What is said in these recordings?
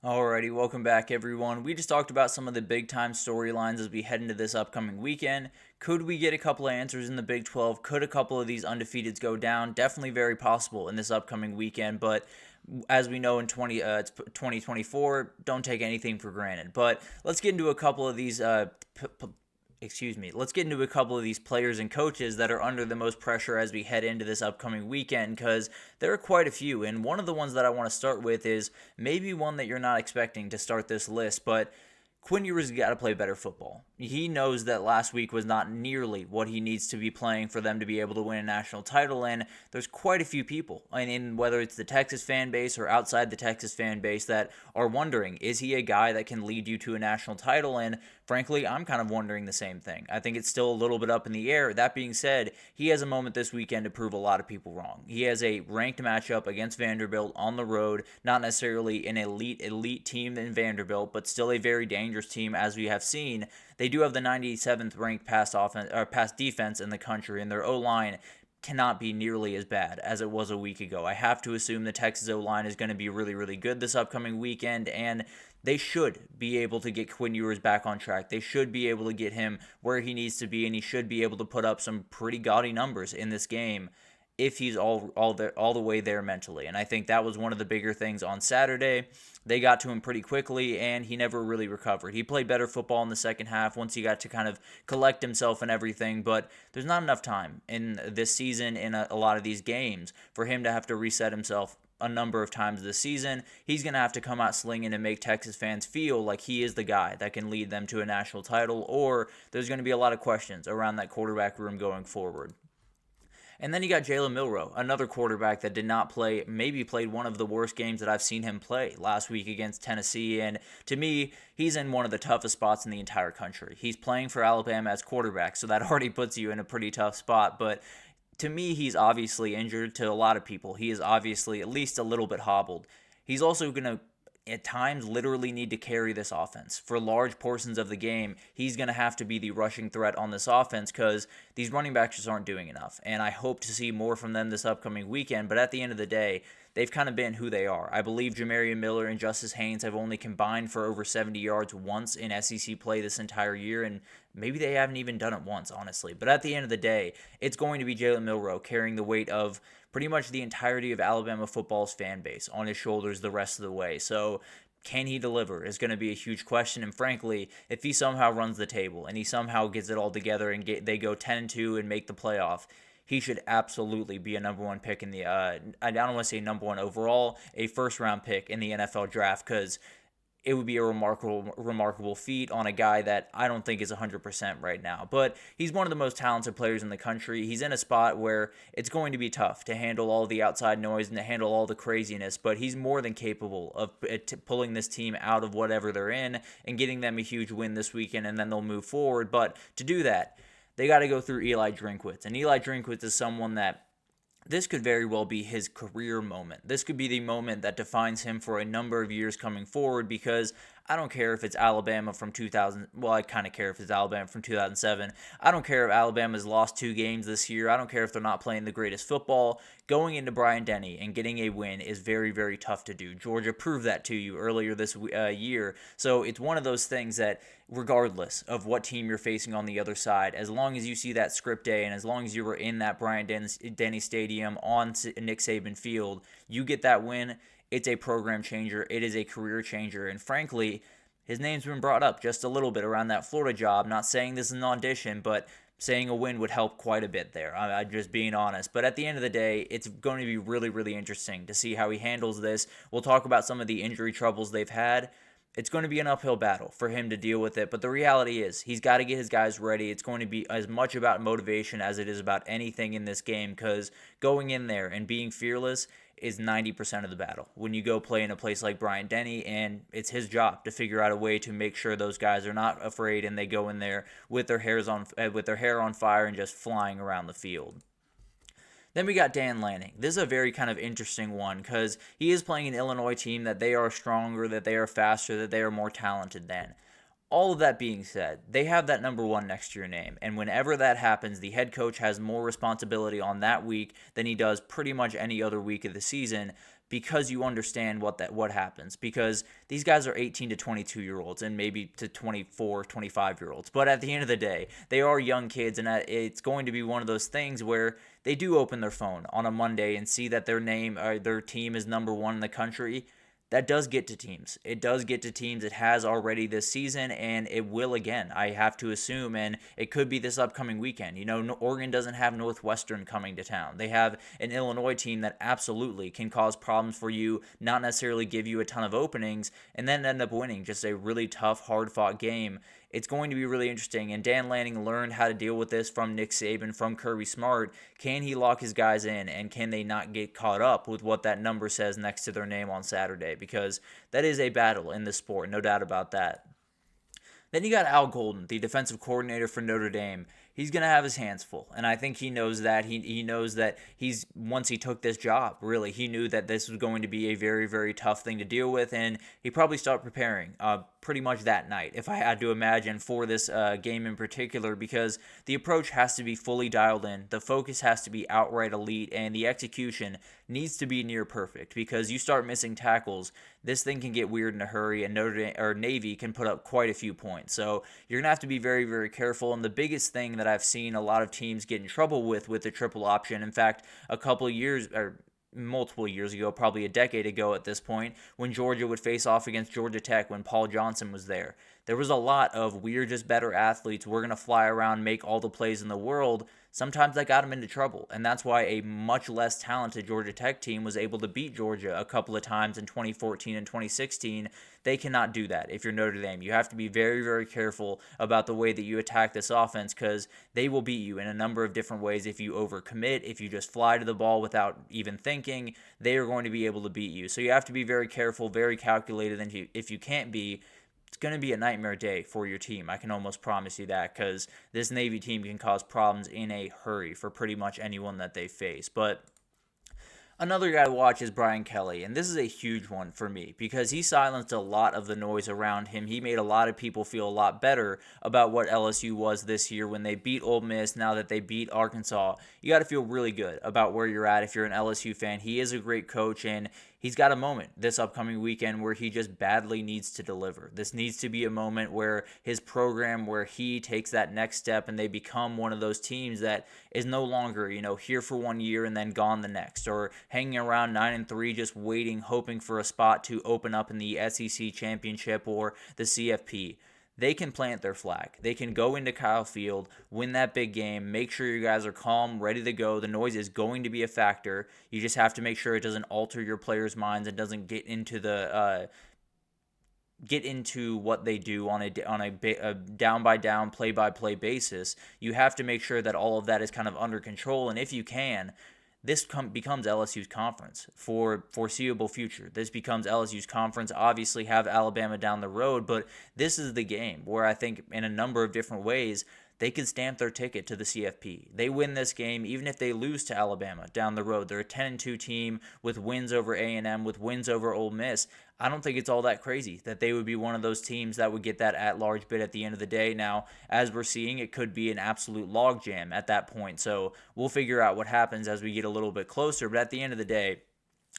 Alrighty, welcome back everyone. We just talked about some of the big time storylines as we head into this upcoming weekend. Could we get a couple of answers in the Big 12? Could a couple of these undefeateds go down? Definitely very possible in this upcoming weekend, but as we know in 2024, don't take anything for granted. But let's get into a couple of these let's get into a couple of these players and coaches that are under the most pressure as we head into this upcoming weekend, because there are quite a few. And one of the ones that I want to start with is maybe one that you're not expecting to start this list, but Quinn Ewers got to play better football. He knows that last week was not nearly what he needs to be playing for them to be able to win a national title, and there's quite a few people, and whether it's the Texas fan base or outside the Texas fan base, that are wondering, is he a guy that can lead you to a national title? And frankly, I'm kind of wondering the same thing. I think it's still a little bit up in the air. That being said, he has a moment this weekend to prove a lot of people wrong. He has a ranked matchup against Vanderbilt on the road, not necessarily an elite team in Vanderbilt, but still a very dangerous team, as we have seen. They do have the 97th ranked pass defense in the country, and their O-line cannot be nearly as bad as it was a week ago. I have to assume the Texas O-line is going to be really, really good this upcoming weekend, and they should be able to get Quinn Ewers back on track. They should be able to get him where he needs to be, and he should be able to put up some pretty gaudy numbers in this game if he's all the way there mentally. And I think that was one of the bigger things on Saturday. They got to him pretty quickly, and he never really recovered. He played better football in the second half once he got to kind of collect himself and everything, but there's not enough time in this season, in a lot of these games, for him to have to reset himself a number of times this season. He's going to have to come out slinging and make Texas fans feel like he is the guy that can lead them to a national title, or there's going to be a lot of questions around that quarterback room going forward. And then you got Jalen Milroe, another quarterback that did not play, maybe played one of the worst games that I've seen him play last week against Tennessee. And to me, he's in one of the toughest spots in the entire country. He's playing for Alabama as quarterback, so that already puts you in a pretty tough spot. But to me, he's obviously injured. To a lot of people, he is obviously at least a little bit hobbled. He's also going to at times literally need to carry this offense. For large portions of the game, he's going to have to be the rushing threat on this offense because these running backs just aren't doing enough. And I hope to see more from them this upcoming weekend, but at the end of the day, they've kind of been who they are. I believe Jamarian Miller and Justice Haynes have only combined for over 70 yards once in SEC play this entire year, and maybe they haven't even done it once, honestly. But at the end of the day, it's going to be Jalen Milroe carrying the weight of pretty much the entirety of Alabama football's fan base on his shoulders the rest of the way. So can he deliver is going to be a huge question. And frankly, if he somehow runs the table and he somehow gets it all together and they go 10-2 and make the playoff, he should absolutely be a number one pick in the, I don't want to say number one overall, a first round pick in the NFL draft, because it would be a remarkable feat on a guy that I don't think is 100% right now. But he's one of the most talented players in the country. He's in a spot where it's going to be tough to handle all the outside noise and to handle all the craziness, but he's more than capable of pulling this team out of whatever they're in and getting them a huge win this weekend, and then they'll move forward. But to do that, they got to go through Eli Drinkwitz. And Eli Drinkwitz is someone that this could very well be his career moment. This could be the moment that defines him for a number of years coming forward, because I don't care if it's Alabama from 2000. Well, I kind of care if it's Alabama from 2007. I don't care if Alabama's lost 2 games this year. I don't care if they're not playing the greatest football. Going into Bryant-Denny and getting a win is very, very tough to do. Georgia proved that to you earlier this year. So it's one of those things that, regardless of what team you're facing on the other side, as long as you see that script day and as long as you were in that Bryant-Denny Stadium on Nick Saban Field, you get that win. It's a program changer. It is a career changer. And frankly, his name's been brought up just a little bit around that Florida job. Not saying this is an audition, but saying a win would help quite a bit there. I'm just being honest. But at the end of the day, it's going to be really, really interesting to see how he handles this. We'll talk about some of the injury troubles they've had. It's going to be an uphill battle for him to deal with it, but the reality is he's got to get his guys ready. It's going to be as much about motivation as it is about anything in this game, because going in there and being fearless is 90% of the battle when you go play in a place like Bryant-Denny, and it's his job to figure out a way to make sure those guys are not afraid and they go in there with their hair on fire and just flying around the field. Then we got Dan Lanning. This is a very kind of interesting one because he is playing an Illinois team that they are stronger, that they are faster, that they are more talented than. All of that being said, they have that number 1 next to your name, and whenever that happens, the head coach has more responsibility on that week than he does pretty much any other week of the season. because you understand what happens, because these guys are 18 to 22 year olds and maybe to 24, 25 year olds. But at the end of the day, they are young kids, and it's going to be one of those things where they do open their phone on a Monday and see that their team is number one in the country. That does get to teams. It does get to teams. It has already this season, and it will again, I have to assume, and it could be this upcoming weekend. Oregon doesn't have Northwestern coming to town. They have an Illinois team that absolutely can cause problems for you, not necessarily give you a ton of openings, and then end up winning just a really tough, hard-fought game. It's going to be really interesting, and Dan Lanning learned how to deal with this from Nick Saban, from Kirby Smart. Can he lock his guys in, and can they not get caught up with what that number says next to their name on Saturday? Because that is a battle in this sport, no doubt about that. Then you got Al Golden, the defensive coordinator for Notre Dame. He's going to have his hands full, and I think he knows that. He knows that once he took this job, really, he knew that this was going to be a very, very tough thing to deal with, and he probably started preparing pretty much that night, if I had to imagine, for this game in particular, because the approach has to be fully dialed in, the focus has to be outright elite, and the execution needs to be near perfect, because you start missing tackles, this thing can get weird in a hurry, and Navy can put up quite a few points. So you're going to have to be very, very careful, and the biggest thing that I've seen a lot of teams get in trouble with the triple option, in fact, a couple of years, or multiple years ago, probably a decade ago at this point, when Georgia would face off against Georgia Tech when Paul Johnson was there. There was a lot of, we're just better athletes, we're going to fly around, make all the plays in the world. Sometimes that got them into trouble, and that's why a much less talented Georgia Tech team was able to beat Georgia a couple of times in 2014 and 2016. They cannot do that if you're Notre Dame. You have to be very, very careful about the way that you attack this offense, because they will beat you in a number of different ways. If you overcommit, if you just fly to the ball without even thinking, they are going to be able to beat you. So you have to be very careful, very calculated, and if you can't be, it's going to be a nightmare day for your team. I can almost promise you that, because this Navy team can cause problems in a hurry for pretty much anyone that they face. But another guy to watch is Brian Kelly, and this is a huge one for me because he silenced a lot of the noise around him. He made a lot of people feel a lot better about what LSU was this year when they beat Ole Miss. Now that they beat Arkansas, you got to feel really good about where you're at if you're an LSU fan. He is a great coach, and he's got a moment this upcoming weekend where he just badly needs to deliver. This needs to be a moment where his program, where he takes that next step and they become one of those teams that is no longer, here for 1 year and then gone the next, or hanging around 9-3, just waiting, hoping for a spot to open up in the SEC championship or the CFP. They can plant their flag. They can go into Kyle Field, win that big game, make sure you guys are calm, ready to go. The noise is going to be a factor. You just have to make sure it doesn't alter your players' minds and doesn't get into what they do on a down by down, play by play basis. You have to make sure that all of that is kind of under control, and if you can, this becomes LSU's conference for foreseeable future. This becomes LSU's conference. Obviously have Alabama down the road, but this is the game where I think in a number of different ways they could stamp their ticket to the CFP. They win this game, even if they lose to Alabama down the road. They're a 10-2 team with wins over A&M, with wins over Ole Miss. I don't think it's all that crazy that they would be one of those teams that would get that at-large bid at the end of the day. Now, as we're seeing, it could be an absolute logjam at that point. So we'll figure out what happens as we get a little bit closer. But at the end of the day,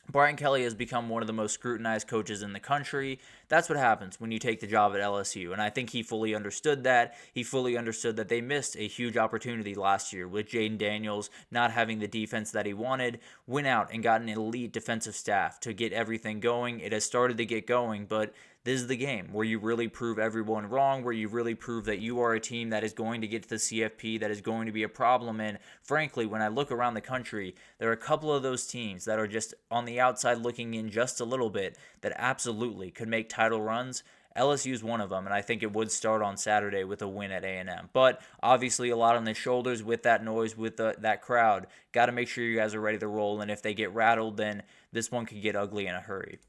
Brian Kelly has become one of the most scrutinized coaches in the country. That's what happens when you take the job at LSU, and I think he fully understood that. He fully understood that they missed a huge opportunity last year with Jaden Daniels not having the defense that he wanted, went out and got an elite defensive staff to get everything going. It has started to get going, but this is the game where you really prove everyone wrong, where you really prove that you are a team that is going to get to the CFP, that is going to be a problem. And frankly, when I look around the country, there are a couple of those teams that are just on the outside looking in just a little bit that absolutely could make title runs. LSU is one of them, and I think it would start on Saturday with a win at A&M. But obviously a lot on the shoulders with that noise, with that crowd. Got to make sure you guys are ready to roll, and if they get rattled, then this one could get ugly in a hurry.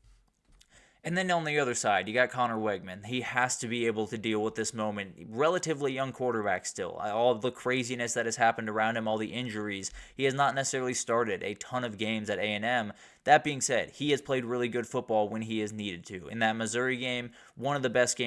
And then on the other side, you got Connor Wegman. He has to be able to deal with this moment. Relatively young quarterback still. All of the craziness that has happened around him, all the injuries. He has not necessarily started a ton of games at A&M. That being said, he has played really good football when he is needed to. In that Missouri game, the best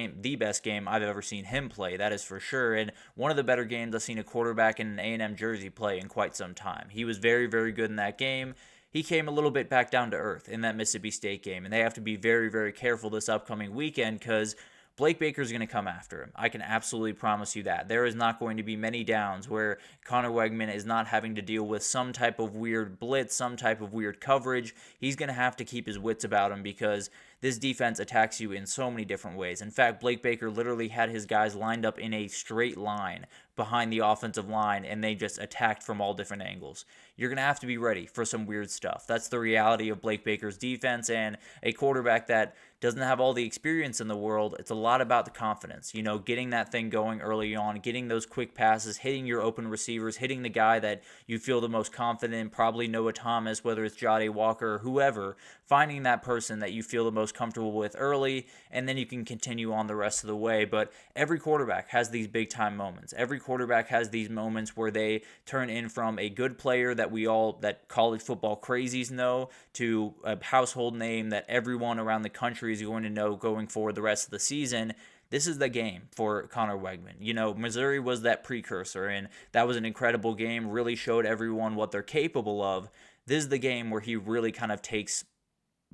game I've ever seen him play, that is for sure. And one of the better games I've seen a quarterback in an A&M jersey play in quite some time. He was very, very good in that game. he came a little bit back down to earth in that Mississippi State game, and they have to be very, very careful this upcoming weekend because Blake Baker's going to come after him. I can absolutely promise you that. There is not going to be many downs where Conner Weigman is not having to deal with some type of weird blitz, some type of weird coverage. He's going to have to keep his wits about him because this defense attacks you in so many different ways. In fact, Blake Baker literally had his guys lined up in a straight line behind the offensive line, and they just attacked from all different angles. You're going to have to be ready for some weird stuff. That's the reality of Blake Baker's defense, and a quarterback that doesn't have all the experience in the world. It's a lot about the confidence, getting that thing going early on, getting those quick passes, hitting your open receivers, hitting the guy that you feel the most confident in, probably Noah Thomas, whether it's Jade Walker or whoever, finding that person that you feel the most comfortable with early, and then you can continue on the rest of the way. But every quarterback has these big time moments. Every quarterback has these moments where they turn in from a good player that college football crazies know to a household name that everyone around the country is going to know going forward the rest of the season. This is the game for Conner Weigman. Missouri was that precursor, and that was an incredible game, really showed everyone what they're capable of. This is the game where he really kind of takes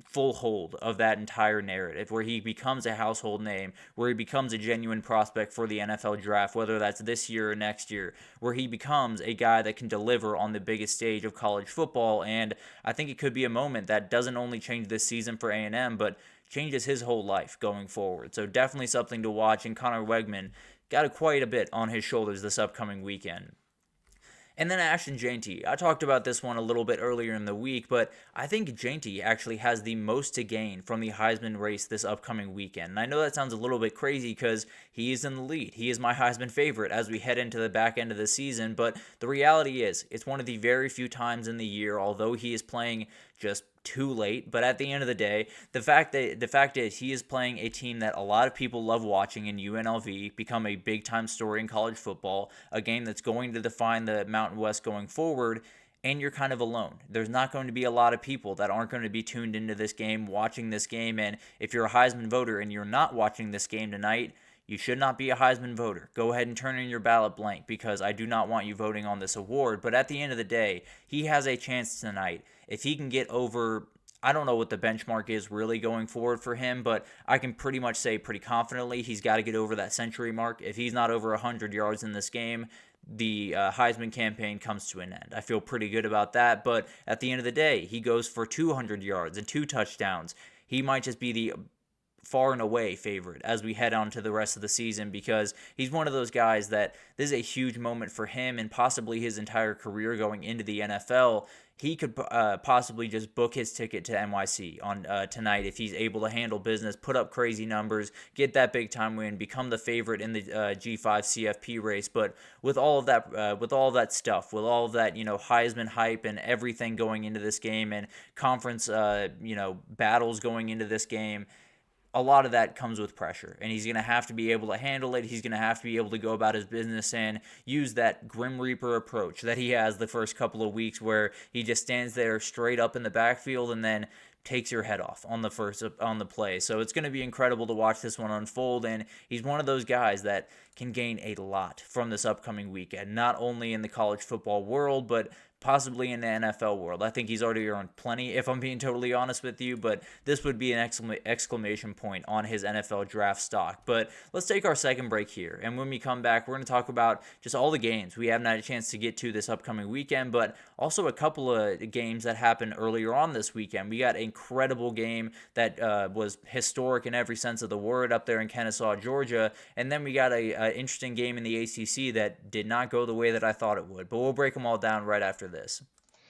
full hold of that entire narrative, where he becomes a household name, where he becomes a genuine prospect for the NFL draft, whether that's this year or next year, where he becomes a guy that can deliver on the biggest stage of college football. And I think it could be a moment that doesn't only change this season for A&M, but changes his whole life going forward. So definitely something to watch, and Conner Weigman got quite a bit on his shoulders this upcoming weekend. And then Ashton Jeanty. I talked about this one a little bit earlier in the week, but I think Jeanty actually has the most to gain from the Heisman race this upcoming weekend. And I know that sounds a little bit crazy because he is in the lead. He is my Heisman favorite as we head into the back end of the season, but the reality is it's one of the very few times in the year, although he is playing just too late, but at the end of the day, the fact is he is playing a team that a lot of people love watching in UNLV, become a big time story in college football, a game that's going to define the Mountain West going forward, and you're kind of alone. There's not going to be a lot of people that aren't going to be tuned into this game, watching this game, and if you're a Heisman voter and you're not watching this game tonight, you should not be a Heisman voter. Go ahead and turn in your ballot blank because I do not want you voting on this award. But at the end of the day, he has a chance tonight. If he can get over, I don't know what the benchmark is really going forward for him, but I can pretty much say pretty confidently he's got to get over that century mark. If he's not over 100 yards in this game, the Heisman campaign comes to an end. I feel pretty good about that, but at the end of the day, he goes for 200 yards and 2 touchdowns. He might just be the far and away favorite as we head on to the rest of the season because he's one of those guys that this is a huge moment for him and possibly his entire career going into the NFL. He could possibly just book his ticket to NYC on tonight if he's able to handle business, put up crazy numbers, get that big time win, become the favorite in the G5 CFP race. But with all of that, with all of that stuff, with all of that, Heisman hype and everything going into this game and conference, battles going into this game, a lot of that comes with pressure, and he's going to have to be able to handle it. He's going to have to be able to go about his business and use that Grim Reaper approach that he has the first couple of weeks where he just stands there straight up in the backfield and then takes your head off on the play. So it's going to be incredible to watch this one unfold, and he's one of those guys that can gain a lot from this upcoming weekend, not only in the college football world, but possibly in the NFL world. I think he's already earned plenty, if I'm being totally honest with you, but this would be an exclamation point on his NFL draft stock. But let's take our second break here, and when we come back, we're going to talk about just all the games we haven't had a chance to get to this upcoming weekend, but also a couple of games that happened earlier on this weekend. We got an incredible game that was historic in every sense of the word up there in Kennesaw, Georgia, and then we got a interesting game in the ACC that did not go the way that I thought it would, but we'll break them all down right after this.